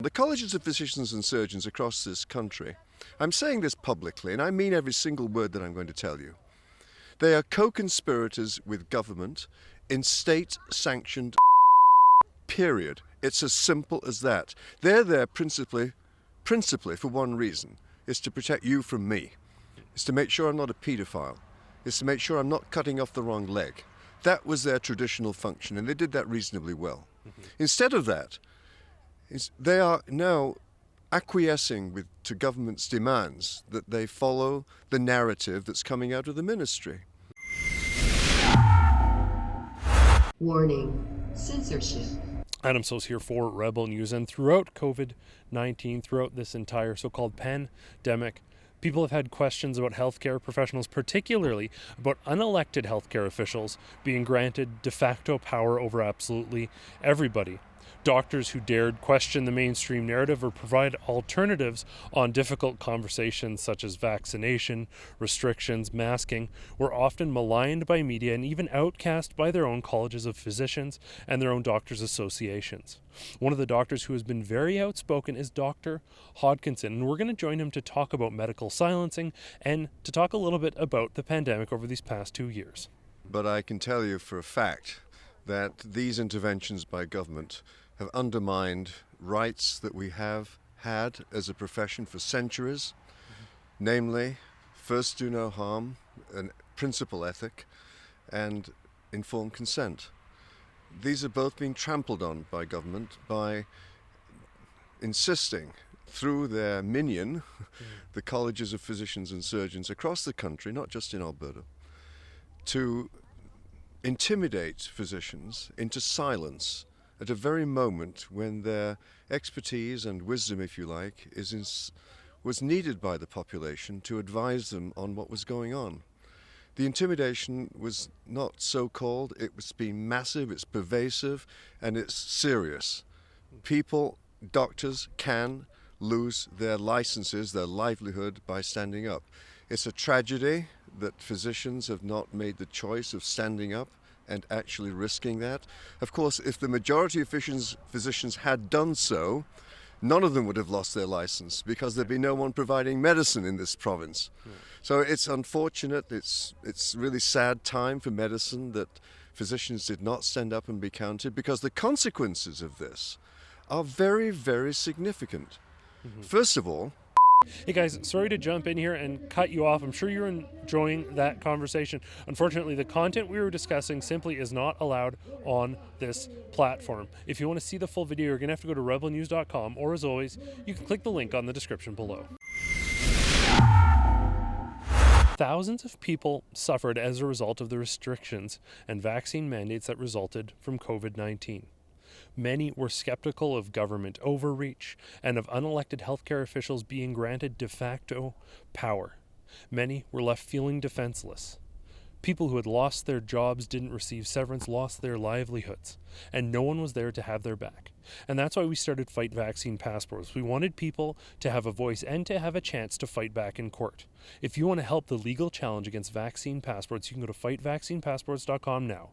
The colleges of physicians and surgeons across this country, I'm saying this publicly, and I mean every single word that I'm going to tell you. They are co-conspirators with government in state-sanctioned period. It's as simple as that. They're there principally for one reason. It's to protect you from me. It's to make sure I'm not a paedophile. It's to make sure I'm not cutting off the wrong leg. That was their traditional function, and they did that reasonably well. Instead of that, they are now acquiescing to government's demands that they follow the narrative that's coming out of the ministry. Warning, censorship. Adam So's here for Rebel News, and throughout COVID-19, throughout this entire so-called pandemic, people have had questions about healthcare professionals, particularly about unelected healthcare officials being granted de facto power over absolutely everybody. Doctors who dared question the mainstream narrative or provide alternatives on difficult conversations such as vaccination, restrictions, masking, were often maligned by media and even outcast by their own colleges of physicians and their own doctors' associations. One of the doctors who has been very outspoken is Dr. Hodkinson, and we're going to join him to talk about medical silencing and to talk a little bit about the pandemic over these past 2 years. But I can tell you for a fact that these interventions by government have undermined rights that we have had as a profession for centuries, namely, first do no harm, an principal ethic, and informed consent. These are both being trampled on by government by insisting through their minion, the colleges of physicians and surgeons across the country, not just in Alberta, to intimidate physicians into silence at a very moment when their expertise and wisdom, if you like, was needed by the population to advise them on what was going on. The intimidation was not so-called, it was being massive, it's pervasive, and it's serious. People, doctors, can lose their licenses, their livelihood by standing up. It's a tragedy that physicians have not made the choice of standing up and actually risking that. Of course, if the majority of physicians had done so, none of them would have lost their license because there'd be no one providing medicine in this province. So it's unfortunate, it's really sad time for medicine that physicians did not stand up and be counted, because the consequences of this are very, very significant. First of all, Hey guys, sorry to jump in here and cut you off. I'm sure you're enjoying that conversation. Unfortunately, the content we were discussing simply is not allowed on this platform. If you want to see the full video, you're going to have to go to rebelnews.com, or as always, you can click the link on the description below. Thousands of people suffered as a result of the restrictions and vaccine mandates that resulted from COVID-19. Many were skeptical of government overreach and of unelected healthcare officials being granted de facto power. Many were left feeling defenseless. People who had lost their jobs, didn't receive severance, lost their livelihoods, and no one was there to have their back. And that's why we started Fight Vaccine Passports. We wanted people to have a voice and to have a chance to fight back in court. If you want to help the legal challenge against vaccine passports, you can go to fightvaccinepassports.com now.